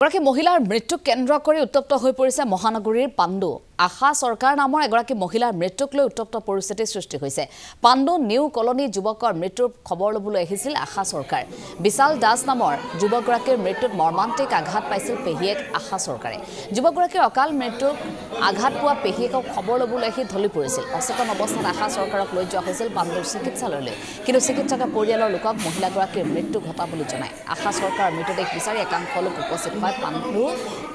এগৰাকী মহিলাৰ মৃত্যুক কেন্দ্ৰ কৰি উত্তপ্ত হৈ পৰিছে মহানগৰীৰ পাণ্ডু আশা সৰকাৰ নামৰ এগৰাকী মহিলাৰ মৃত্যুক লৈ উত্তপ্ত পৰিস্থিতিৰ সৃষ্টি হৈছে পাণ্ডু নিউ কলনী যুৱকৰ মৃত্যুৰ খবৰ লবলৈ আহিছিল আশা সৰকাৰ বিশাল দাস নামৰ যুৱকগৰাকীৰ মৃত্যুত মৰ্মান্তিক আঘাত পাইছিল পেহিয়েক আশা সৰকাৰে যুৱকগৰাকীৰ অকাল মৃত্যুক আঘাত পোৱা পেহিয়েকক খবৰ লবলৈ আহি ঢলি পৰিছিল অচেতন অৱস্থাত আশা সৰকাৰক লৈ যোৱা হৈছিল পাণ্ডুৰ চিকিৎসালয়লৈ কিন্তু চিকিৎসকে পৰিয়ালৰ লোকক মহিলাগৰাকীৰ মৃত্যু ঘটাবলৈ জনায় আশা সৰকাৰৰ মৃতদেহ বিচাৰি একাংশ লোক উপস্থিত হয় পাণ্ডু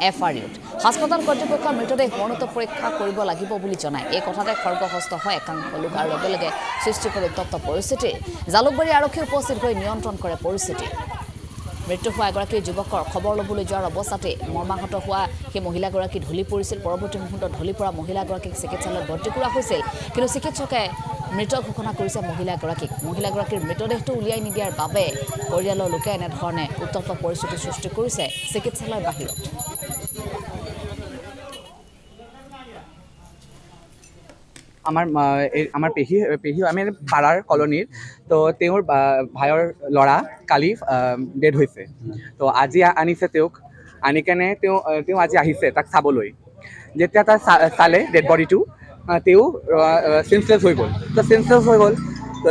এফআৰইউত হাসপাতাল কৰ্তৃপক্ষৰ মৃতদেহ মৰণোত্তৰ পৰীক্ষা কৰিব লাগিব বুলি জনায় এই কথাতে খৰ্গহস্ত হয় একাংশ লোক আৰু লগে লগে সৃষ্টি কৰে উত্তপ্ত পৰিস্থিতি জালুকবাৰী আৰক্ষী উপস্থিত হৈ নিয়ন্ত্ৰণ কৰে পৰিস্থিতি মৃত্যু হোৱা এগৰাকী যুৱকৰ খবৰ ল'বলৈ যোৱাৰ অৱস্থাতে মৰ্মাহত হোৱা সেই মহিলাগৰাকী ঢলি পৰিছিল পৰৱৰ্তী মুহূৰ্তত ঢলি পৰা মহিলাগৰাকীক চিকিৎসালয়ত ভৰ্তি কৰা হৈছিল কিন্তু চিকিৎসকে মৃত ঘোষণা কৰিছে মহিলাগৰাকীৰ মৃতদেহটো উলিয়াই নিদিয়াৰ বাবে পৰিয়ালৰ লোকে এনেধৰণে উত্তপ্ত পৰিস্থিতিৰ সৃষ্টি কৰিছে চিকিৎসালয়ৰ বাহিৰত আমাৰ পেহী আমি পাৰাৰ কলনীৰ তো তেওঁৰ ভাইৰ ল'ৰা কালি ডেড হৈছে তো আজি আনিছে তেওঁক আনি কেনে তেওঁ আজি আহিছে তাক চাবলৈ যেতিয়া তাক চালে ডেড বডিটো তেওঁ চেঞ্চলেছ হৈ গ'ল তো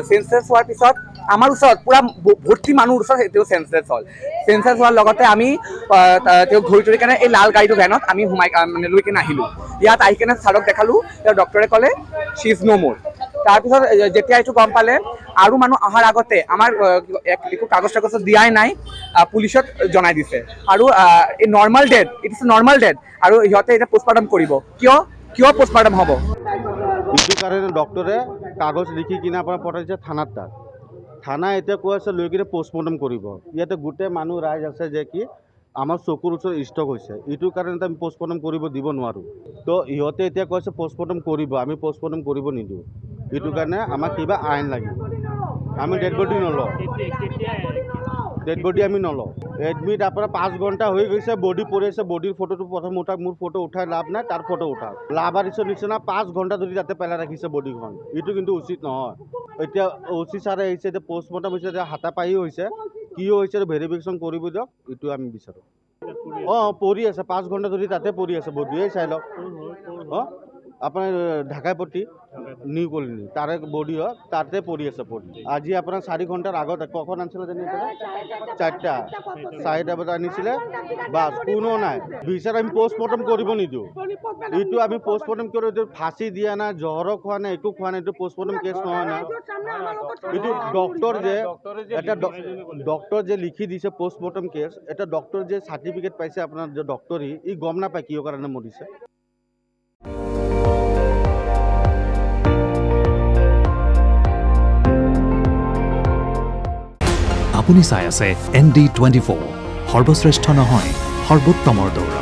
চেঞ্চলেছ হোৱাৰ পিছত আমাৰ ওচৰত পূৰা ভৰ্তি মানুহৰ ওচৰত তেওঁ চেঞ্চলেছ হ'ল চেঞ্চলেছ হোৱাৰ লগতে আমি তেওঁক ঘূৰি তুলি কেনে এই লাল গাড়ীটো ভেনত আমি সোমাই মানে লৈ কেনে আহিলোঁ ইয়াত আহি কেনে ছাৰক দেখালোঁ তেওঁ ডক্টৰে ক'লে শ্বি ইজ ন' মোৰ তাৰপিছত যেতিয়া এইটো গম পালে আৰু মানুহ অহাৰ আগতে আমাৰ একো কাগজ দিয়াই নাই পুলিচত জনাই দিছে আৰু এই normal dead it is normal dead আৰু সিহঁতে এতিয়া পোষ্টমৰ্টম কৰিব কিয় পোষ্টমৰ্টম হ'ব এইটো কাৰণে ডক্টৰে কাগজ লিখি কিনে আপোনাৰ পঠাইছে থানাত তাত থানা এতিয়া কৈ আছে লৈ কিনে পোষ্টমৰ্টম কৰিব ইয়াতে গোটেই মানুহ ৰাইজ আছে যে কি আমাৰ চকুৰ ওচৰত ষ্টক হৈছে এইটো কাৰণে আমি পোষ্টমৰ্টম কৰিব দিব নোৱাৰোঁ তো ইহঁতে এতিয়া কৈছে পোষ্টমৰ্টম কৰিব আমি পোষ্টমৰ্টম কৰিব নিদিওঁ এইটো কাৰণে আমাক কিবা আইন লাগিব আমি ডেড বডি আমি নলওঁ এডমিট আপোনাৰ 5 ঘণ্টা হৈ গৈছে বডি পৰি আছে বডিৰ ফটোটো প্ৰথম উঠাক মোৰ ফটো উঠাই লাভ নাই তাৰ ফটো উঠাক লাভাৰিছৰ নিচিনা 5 ঘণ্টা ধৰি তাতে পেলাই ৰাখিছে বডিখন এইটো কিন্তু উচিত নহয় এতিয়া অচি ছাৰে আহিছে এতিয়া পোষ্টমৰ্টম হৈছে এতিয়া হাতাপায়ি হৈছে কি হৈছে ভেৰিফিকেশ্যন কৰিব দিয়ক এইটো আমি বিচাৰোঁ পৰি আছে 5 ঘণ্টা ধৰি তাতে পৰি আছে বডিয়ে চাই লওক আপোনাৰ ঢাকাইপট্টি নিউ কলনী তাৰে বডি হয় তাতে পৰি আছে আজি আপোনাৰ 4 ঘণ্টাৰ আগত কখন আনিছিলে জানি 4টা বজাত আনিছিলে বাছ কোনো নাই বিচাৰ আমি পোষ্টমৰ্টম কৰিব নিদিওঁ এইটো আমি পোষ্টমৰ্টম কৰি ফাঁচি দিয়া নাই জ্বৰো খোৱা নাই একো খোৱা নাই এইটো পোষ্টমৰ্টম কেছ নহয় না এইটো ডক্টৰ যে লিখি দিছে পোষ্টমৰ্টম কেছ এটা ডক্টৰ যে চাৰ্টিফিকেট পাইছে আপোনাৰ যে ডক্টৰী ই গম নাপায় কিয় কাৰণে মৰিছে আপুনি চাই আছে ND24 সৰ্বশ্ৰেষ্ঠ নহয় সৰ্বোত্তমৰ দৌৰা